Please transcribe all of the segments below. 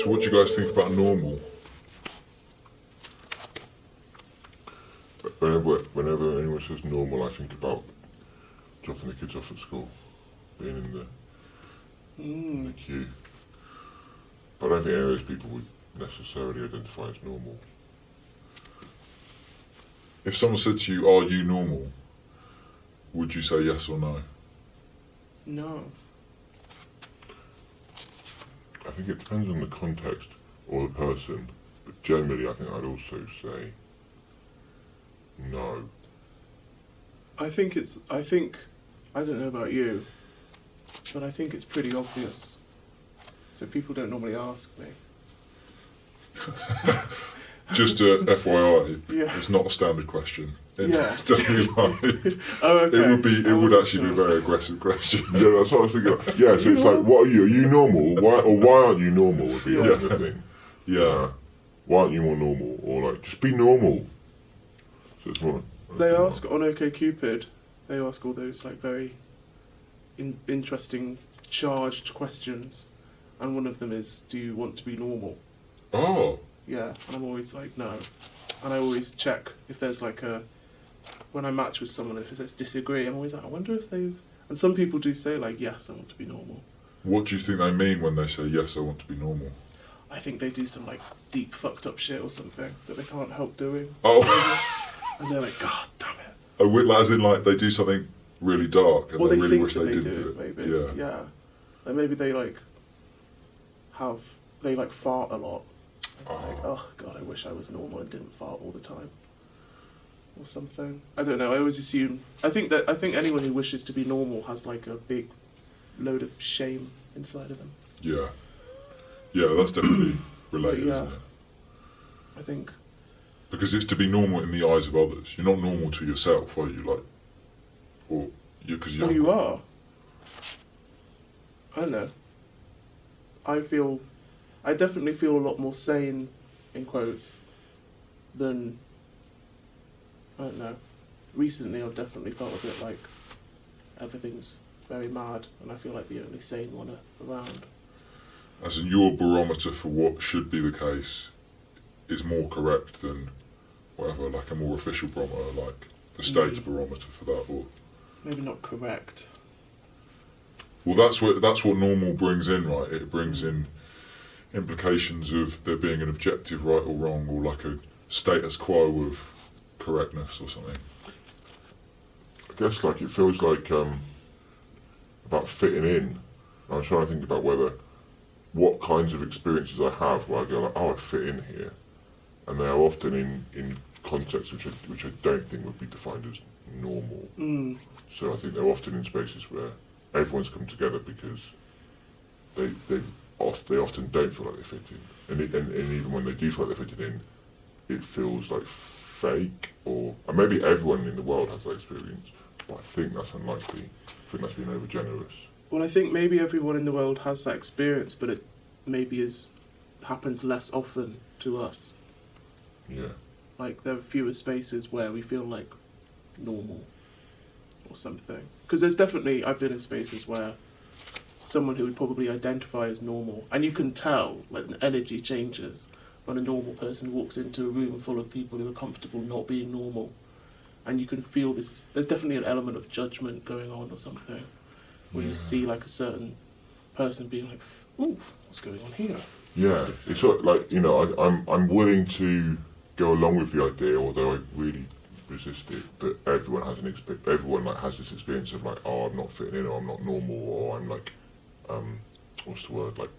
So what do you guys think about normal? Whenever anyone says normal, I think about dropping the kids off at school, being in the queue. But I don't think any of those people would necessarily identify as normal. If someone said to you, "Are you normal?" would you say yes or no? No. I think it depends on the context or the person, but generally I think I'd also say no. I don't know about you, but I think it's pretty obvious. So people don't normally ask me. Just FYI, Yeah. it's not a standard question. Yeah. Don't be lying. Oh, okay. It would actually be a very aggressive question. Yeah, that's what I was thinking. Yeah, so it's like, what are you? Are you normal? Why aren't you normal? Would be the thing. Yeah. Why aren't you more normal? Or like, just be normal. So it's more. They ask on OkCupid, they ask all those like very interesting, charged questions, and one of them is, "Do you want to be normal?" Oh. Yeah, and I'm always like, no, and I always check if there's like when I match with someone, if it says disagree, I'm always like, I wonder if they've. And some people do say like, yes, I want to be normal. What do you think they mean when they say yes, I want to be normal? I think they do some like deep fucked up shit or something that they can't help doing. Oh. And they're like, God damn it. As in, like, they do something really dark and Well, they they really think wish that they they didn't do, do it. maybe. Yeah. And maybe they like fart a lot. Like, oh God, I wish I was normal and didn't fart all the time. Or something. I don't know, I always assume. I think anyone who wishes to be normal has like a big load of shame inside of them. Yeah. Yeah, that's definitely related, yeah. isn't it? I think. Because it's to be normal in the eyes of others. You're not normal to yourself, are you? Like, or you because you're. Well, you are. I don't know. I definitely feel a lot more sane, in quotes, than, I don't know. Recently I've definitely felt a bit like everything's very mad and I feel like the only sane one around. As in, your barometer for what should be the case is more correct than whatever, like a more official barometer, like the state's barometer for that, or maybe not correct. Well, that's what normal brings in, right? It brings in implications of there being an objective right or wrong, or like a status quo of correctness or something. I guess like it feels like about fitting in. I'm trying to think about what kinds of experiences I have where I go like, oh, I fit in here, and they are often in contexts which I don't think would be defined as normal. So I think they're often in spaces where everyone's come together because they often don't feel like they fit in, and even when they do feel like they're fitting in, it feels like fake, and maybe everyone in the world has that experience, but I think that's unlikely. I think that's being over generous. Well, I think maybe everyone in the world has that experience, but it maybe happens less often to us. Yeah. Like there are fewer spaces where we feel like normal or something. Because I've been in spaces where someone who would probably identify as normal, and you can tell like the energy changes when a normal person walks into a room full of people who are comfortable not being normal, and you can feel this. There's definitely an element of judgment going on or something, where you see like a certain person being like, "Ooh, what's going on here?" Yeah, it's sort of like, you know, I'm willing to go along with the idea, although I really resist it. That everyone has everyone like has this experience of like, oh, I'm not fitting in, or I'm not normal, or I'm like, what's the word, like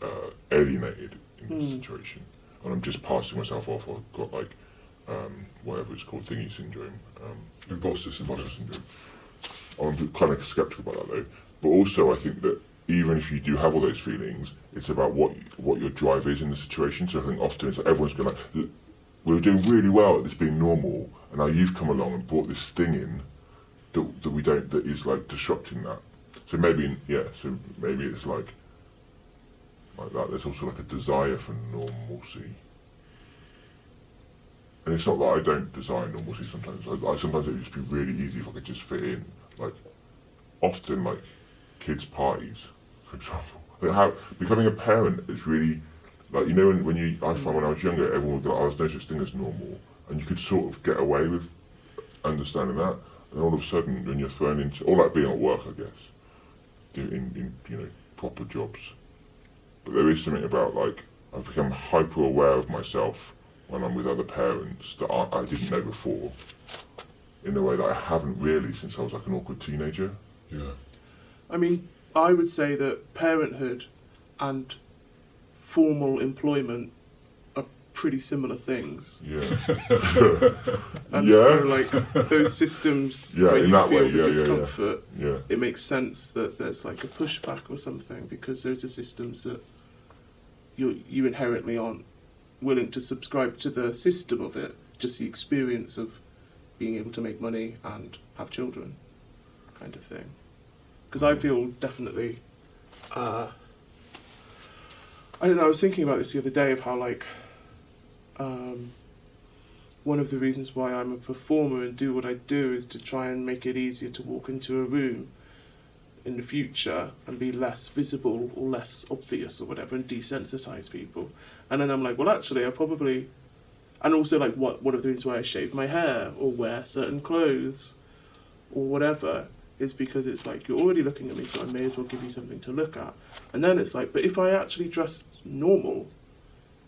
alienated in this situation, and I'm just passing myself off. Or I've got like whatever it's called, thingy syndrome, imposter syndrome. I'm kind of skeptical about that though. But also, I think that even if you do have all those feelings, it's about what your drive is in the situation. So I think often it's like everyone's going like, we were doing really well at this being normal, and now you've come along and brought this thing in that is like disrupting that. So maybe it's like that. There's also like a desire for normalcy, and it's not that I don't desire normalcy. Sometimes sometimes it would just be really easy if I could just fit in. Like often like kids' parties, for example. Becoming a parent is really Like, you know, I find when I was younger, everyone would be like, oh, there's no such thing as normal. And you could sort of get away with understanding that. And all of a sudden, when you're thrown into, or like being at work, I guess, in you know, proper jobs. But there is something about, like, I've become hyper aware of myself when I'm with other parents that I didn't know before, in a way that I haven't really since I was like an awkward teenager. Yeah. I mean, I would say that parenthood and formal employment are pretty similar things. Yeah. And Yeah. so, like, those systems Yeah, where in you that feel way, the yeah, yeah, discomfort, Yeah. it makes sense that there's like a pushback or something, because those are systems that you inherently aren't willing to subscribe to the system of it, just the experience of being able to make money and have children, kind of thing. Because I feel definitely, I don't know, I was thinking about this the other day of how, like, one of the reasons why I'm a performer and do what I do is to try and make it easier to walk into a room in the future and be less visible or less obvious or whatever, and desensitize people. And then I'm like, well, actually, I probably... And also, like, one of the reasons why I shave my hair or wear certain clothes or whatever is because it's like, you're already looking at me, so I may as well give you something to look at. And then it's like, but if I actually dressed normal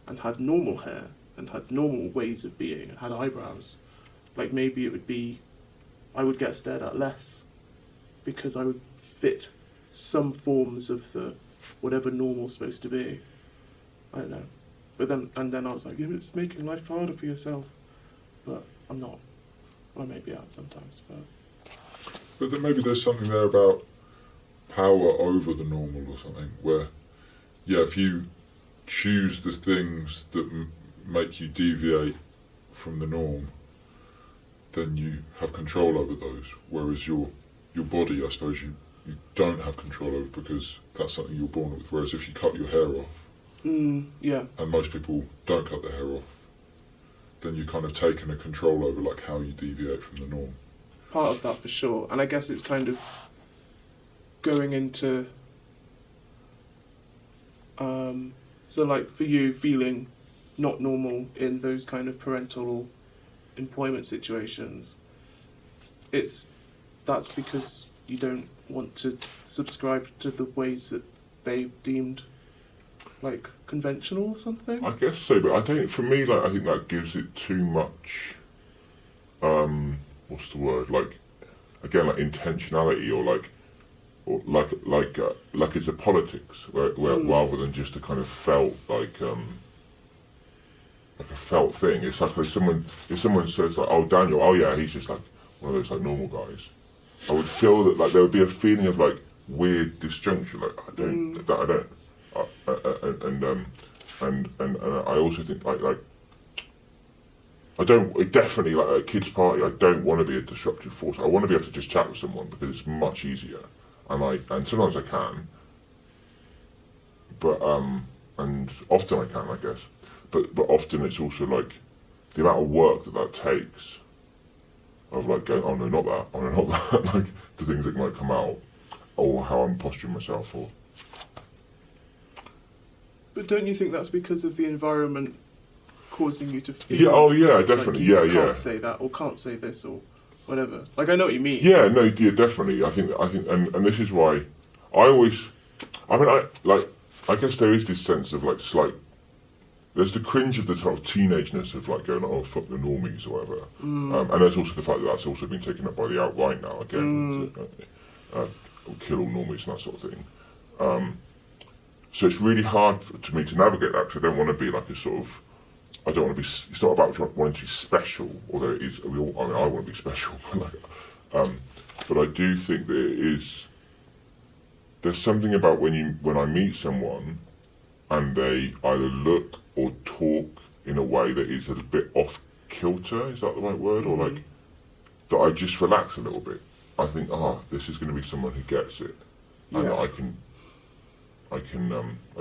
and had normal hair and had normal ways of being and had eyebrows, like, maybe it would be... I would get stared at less because I would fit some forms of the whatever normal's supposed to be. I don't know. But then I was like, yeah, it's making life harder for yourself. But I'm not. I may be out sometimes, But then maybe there's something there about power over the normal or something, where, yeah, if you choose the things that make you deviate from the norm, then you have control over those. Whereas your body, I suppose, you don't have control over, because that's something you're born with. Whereas if you cut your hair off, yeah. and most people don't cut their hair off, then you're kind of taking a control over, like, how you deviate from the norm. Part of that for sure. And I guess it's kind of going into... so, like, for you, feeling not normal in those kind of parental employment situations, that's because you don't want to subscribe to the ways that they've deemed, like, conventional or something? I guess so, but I don't. For me, like, I think that gives it too much. What's the word? Like, again, like intentionality, or like it's a politics, where rather than just a kind of felt like a felt thing. It's like if someone says, like, oh, Daniel, oh yeah, he's just like one of those, like, normal guys. I would feel that, like, there would be a feeling of, like, weird disjunction. Like, and I also think, like I don't, definitely, like, at a kid's party, I don't want to be a disruptive force. I want to be able to just chat with someone because it's much easier, and sometimes I can, but and often I can, I guess, but often it's also, like, the amount of work that takes, of, like, going, oh no, not that, oh no, not that, like, the things that might come out, or how I'm posturing myself, or... But don't you think that's because of the environment causing you to feel... Yeah, oh yeah, definitely, like you yeah. can't say that, or can't say this, or whatever. Like, I know what you mean. Yeah, no, yeah, definitely. I think, and this is why I guess there is this sense of, like, slight... There's the cringe of the sort of teenageness of, like, going, oh, fuck the normies, or whatever. And there's also the fact that that's also been taken up by the alt-right now, again. Kill all normies and that sort of thing. So it's really hard to me to navigate that, because I don't want to be like a sort of... I don't want to be... It's not about wanting to be special, although it is... I want to be special. But I do think that it is... There's something about when I meet someone and they either look or talk in a way that is a bit off kilter, is that the right word? Or, like, that I just relax a little bit. I think, this is going to be someone who gets it. And that I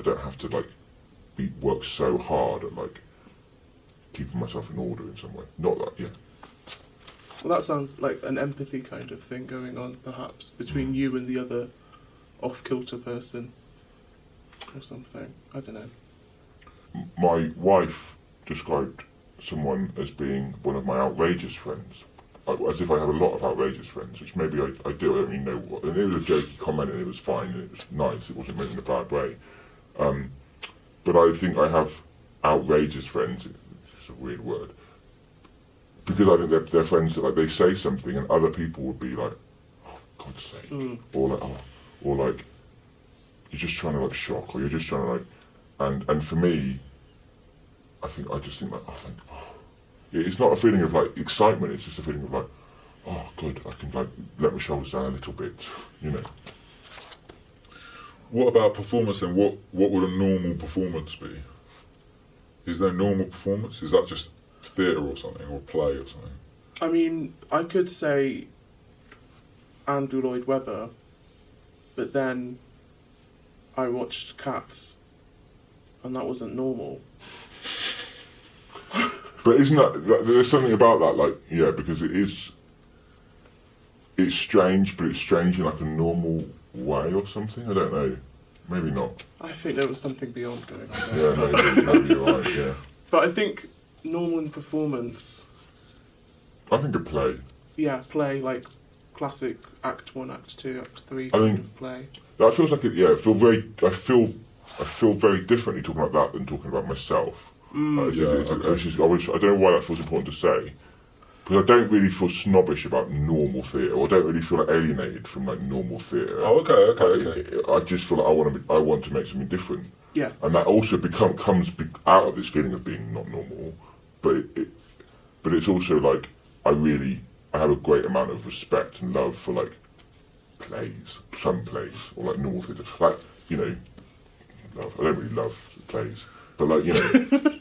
don't have to, like, work so hard at, like, keeping myself in order in some way. Not that, yeah. Well, that sounds like an empathy kind of thing going on, perhaps, between you and the other off-kilter person, or something. I don't know. my wife described someone as being one of my outrageous friends, as if I have a lot of outrageous friends, which maybe I do. I don't really know what. And it was a jokey comment, and it was fine, and it was nice. It wasn't meant in a bad way. But I think I have outrageous friends. It's a weird word, because I think they're friends that, like, they say something, and other people would be like, "Oh, for God's sake," or like, "Oh," or like, "You're just trying to, like, shock," or "You're just trying to, like," and for me, I just think like, it's not a feeling of, like, excitement. It's just a feeling of, like, oh, good, I can, like, let my shoulders down a little bit, you know. What about performance then? What would a normal performance be? Is there normal performance? Is that just theatre or something, or play or something? I mean, I could say Andrew Lloyd Webber, but then I watched Cats, and that wasn't normal. But isn't that there's something about that, like, yeah, because it's strange, but it's strange in, like, a normal way or something. I don't know. Maybe not. I think there was something beyond going on Yeah, there. maybe you're right. Yeah. But I think normal in performance, I think a play. yeah, play, like classic Act 1, Act 2, Act 3 I kind mean, of play. That feels like it. Yeah, I feel very differently talking about that than talking about myself. I don't know why that feels important to say, because I don't really feel snobbish about normal theatre, or I don't really feel, like, alienated from, like, normal theatre. Oh, okay. I just feel like I want to make something different, Yes. and that also comes out of this feeling of being not normal, but it's also like I have a great amount of respect and love for, like, some plays, or, like, normal theatre. Like, you know, I don't really love plays, but, like, you know,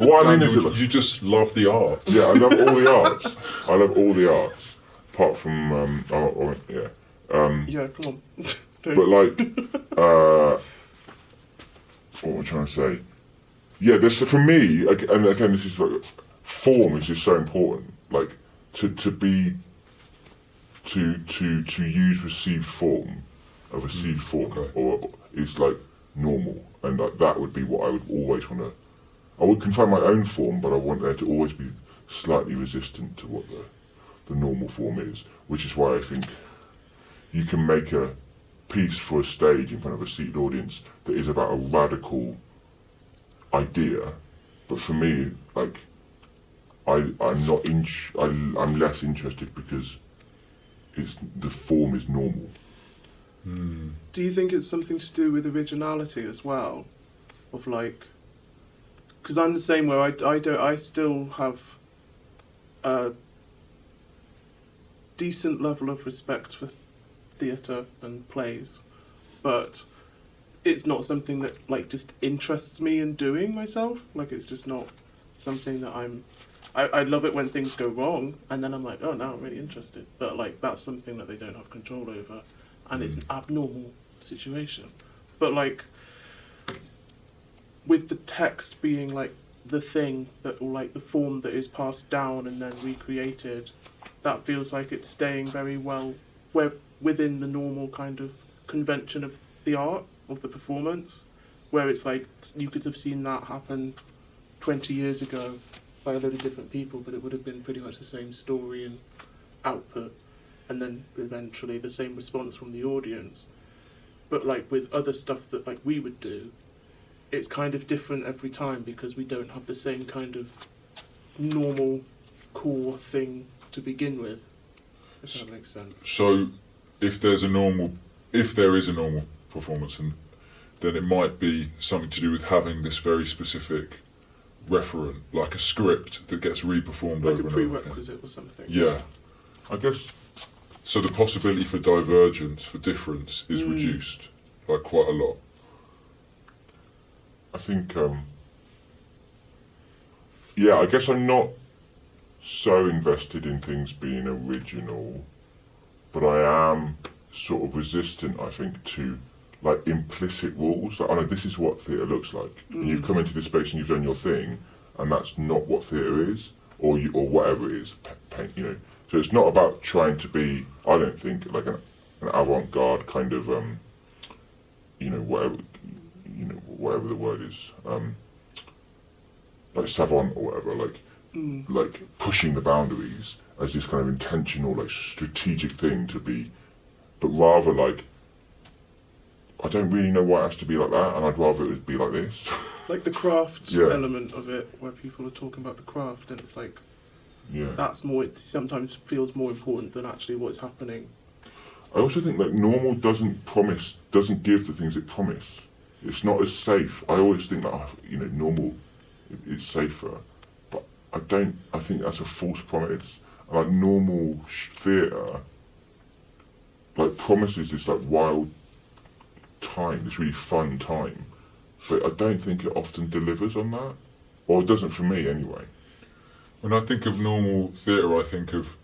what I mean is, you just love the art. yeah, I love all the arts. I love all the arts, apart from yeah. Yeah, come on. But, like, what am I trying to say? Yeah, for me, and again, this is like, form is just so important. Like, to use received form, Okay. or is, like, normal, and, like, that would be what I would always want to. I would confine my own form, but I want there to always be slightly resistant to what the normal form is, which is why I think you can make a piece for a stage in front of a seated audience that is about a radical idea, but for me, like, I'm less interested because the form is normal. Do you think it's something to do with originality as well? Of, like, because I'm the same way. I still have a decent level of respect for theatre and plays, but it's not something that, like, just interests me in doing myself. Like, it's just not something that I love it when things go wrong, and then I'm like, oh, now I'm really interested. But, like, that's something that they don't have control over, and it's an abnormal situation. But, like, with the text being, like, the thing that, or, like, the form that is passed down and then recreated, that feels like it's staying very well within the normal kind of convention of the art, of the performance, where it's like you could have seen that happen 20 years ago by a load of different people, but it would have been pretty much the same story and output, and then eventually the same response from the audience. But, like, with other stuff that, like, we would do, it's kind of different every time because we don't have the same kind of normal core thing to begin with, if that makes sense. So, if there is a normal performance, then it might be something to do with having this very specific referent, like a script that gets reperformed Like over a and over prerequisite again. or something. Yeah. I guess. So the possibility for divergence, for difference, is reduced, like, quite a lot. I think. Yeah, I guess I'm not so invested in things being original, but I am sort of resistant, I think, to, like, implicit rules. Like, I know this is what theatre looks like, and you've come into this space and you've done your thing, and that's not what theatre is, or whatever it is, paint, you know. So it's not about trying to be, I don't think, like an avant-garde kind of, whatever the word is. like savant or whatever, like pushing the boundaries as this kind of intentional, like strategic thing to be, but rather like, I don't really know why it has to be like that, and I'd rather it would be like this. Like the craft Yeah. element of it, where people are talking about the craft, and it's like, Yeah. that's more, it sometimes feels more important than actually what's happening. I also think that normal doesn't give the things it promise. It's not as safe. I always think that, normal is safer, but I think that's a false promise. And like normal theatre, like promises this like wild time, this really fun time, but I don't think it often delivers on that, or it doesn't for me anyway. When I think of normal theatre, I think of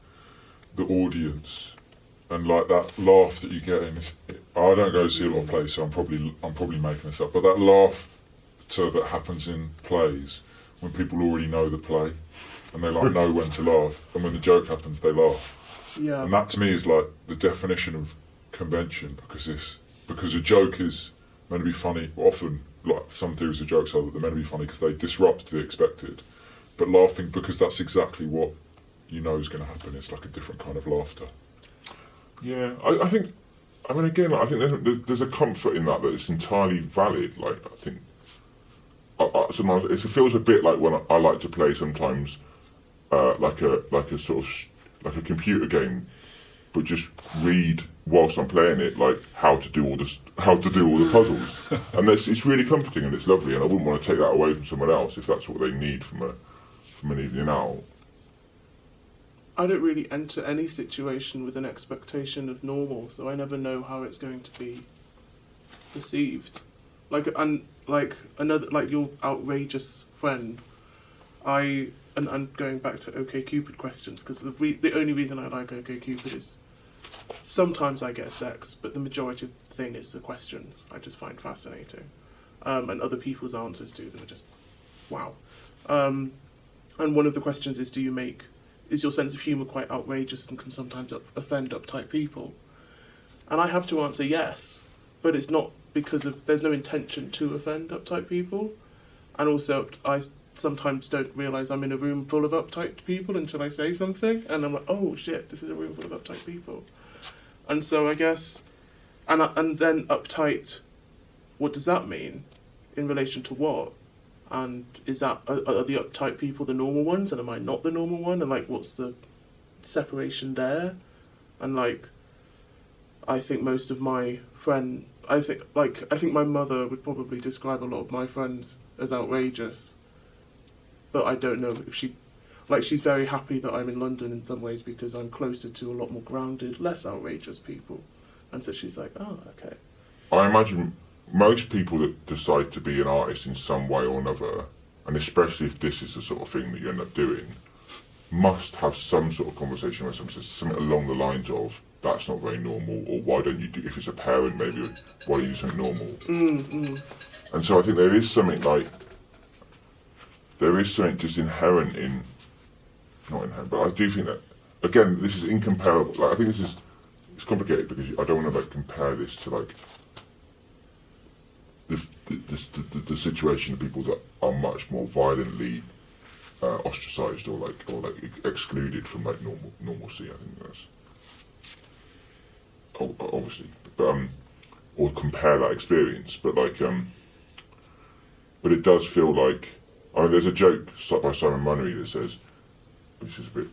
the audience and like that laugh that you get in. I don't go to see a lot of plays, so I'm probably making this up. But that laughter that happens in plays when people already know the play and they like know when to laugh, and when the joke happens, they laugh. Yeah. And that to me is like the definition of convention, because a joke is meant to be funny. Often, like some theories of jokes are that they're meant to be funny because they disrupt the expected. But laughing because that's exactly what you know is going to happen. It's like a different kind of laughter. Yeah, I think. I mean, again, I think there's a comfort in that it's entirely valid. Like, I think. Sometimes it feels a bit like when I like to play sometimes, like a sort of like a computer game, but just read whilst I'm playing it, like how to do all the puzzles, and it's really comforting and it's lovely, and I wouldn't want to take that away from someone else if that's what they need from an evening out. I don't really enter any situation with an expectation of normal, so I never know how it's going to be received. Like your outrageous friend, and going back to OkCupid questions, because the only reason I like OkCupid is sometimes I get sex, but the majority of the thing is the questions I just find fascinating, and other people's answers to them are just wow. And one of the questions is, is your sense of humour quite outrageous and can sometimes offend uptight people? And I have to answer yes, but it's not because there's no intention to offend uptight people. And also, I sometimes don't realise I'm in a room full of uptight people until I say something, and I'm like, oh shit, this is a room full of uptight people. And so I guess, and then uptight, what does that mean? In relation to what? And is that, are the uptight people the normal ones, and am I not the normal one? And like, what's the separation there? And like, I think most of my I think my mother would probably describe a lot of my friends as outrageous. But I don't know if she's very happy that I'm in London in some ways because I'm closer to a lot more grounded, less outrageous people. And so she's like, oh, okay. I imagine most people that decide to be an artist in some way or another, and especially if this is the sort of thing that you end up doing, must have some sort of conversation with someone, something along the lines of, that's not very normal, or why don't you do, if it's a parent maybe, why don't you do something normal? And so I think there is something just inherent in, not inherent, but I do think that, again, this is incomparable. Like, I think it's complicated because I don't want to like compare this to like the situation of people that are much more violently ostracised or excluded from like normalcy. I think that's obviously, but or compare that experience. But like, but it does feel like, I mean, there's a joke by Simon Munnery that says, which is a bit,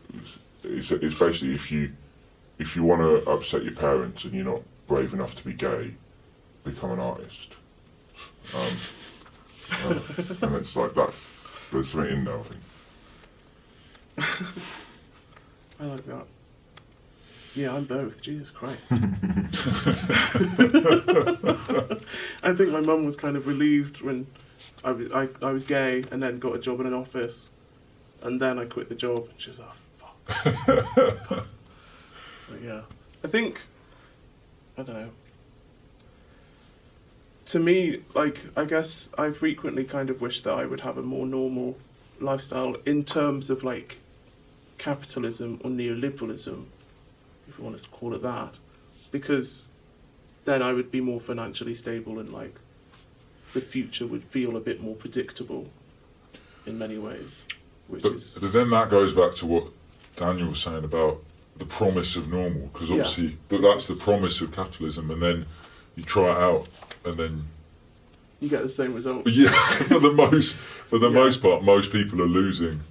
it's basically if you want to upset your parents and you're not brave enough to be gay, become an artist. And it's like that. There's something in there, I think. I like that. Yeah, I'm both. Jesus Christ. I think my mum was kind of relieved when I was gay and then got a job in an office, and then I quit the job. And she was like, oh, fuck. But yeah, I think, I don't know. To me, like, I guess I frequently kind of wish that I would have a more normal lifestyle in terms of like capitalism or neoliberalism, if you want to call it that, because then I would be more financially stable and like the future would feel a bit more predictable. in many ways, which But is then that goes back to what Daniel was saying about the promise of normal, because Yeah. obviously that's the promise of capitalism, and then you try it out, and then you get the same result. yeah, for the most Yeah. most part, most people are losing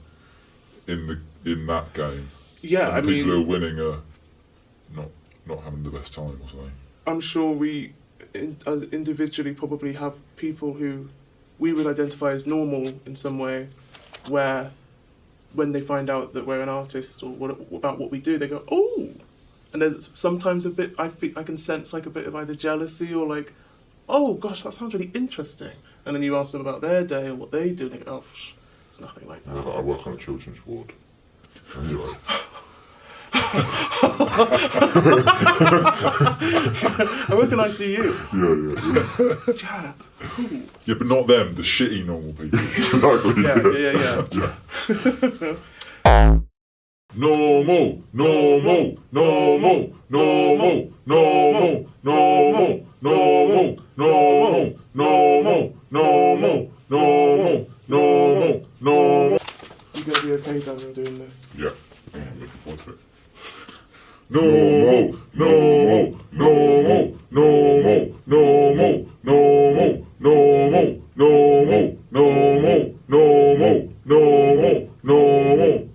in that game, Yeah, and I the people mean, who are winning are not having the best time or something. I'm sure we individually probably have people who we would identify as normal in some way, where when they find out that we're an artist or about what we do, they go, oh! And there's sometimes a bit, I can sense like a bit of either jealousy or like, oh gosh, that sounds really interesting. And then you ask them about their day or what they do, and they go, oh, it's nothing like that. I work on a children's ward. Anyway. I recognise you. Yeah. Yeah, cool. Yeah, but not them, the shitty normal people. Exactly. Yeah. Normal, normal, normal, normal, normal, normal, normal, normal, normal, normal, normal, normal, normal. You gonna be okay, Daniel, doing this? Yeah. I'm looking forward to it. Normal, normal, normal, normal, normal, normal, normal, normal, normal, normal, normal, normal,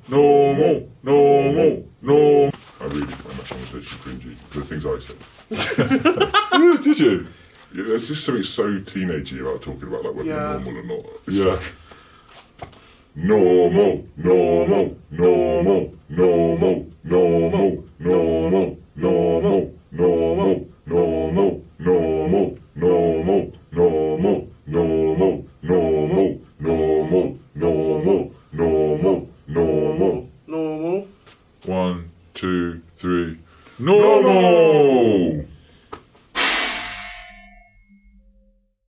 normal, normal, normal. I really find that conversation cringy. The things I said. Did you? Yeah, there's just something so teenagey about talking about like whether Yeah. you're normal or not. It's Yeah. like, normal, normal, normal, normal, normal, normal, normal, normal, normal, normal, normal, normal, normal, normal, normal, normal, normal, normal. Normal. 1, 2, 3. Normal!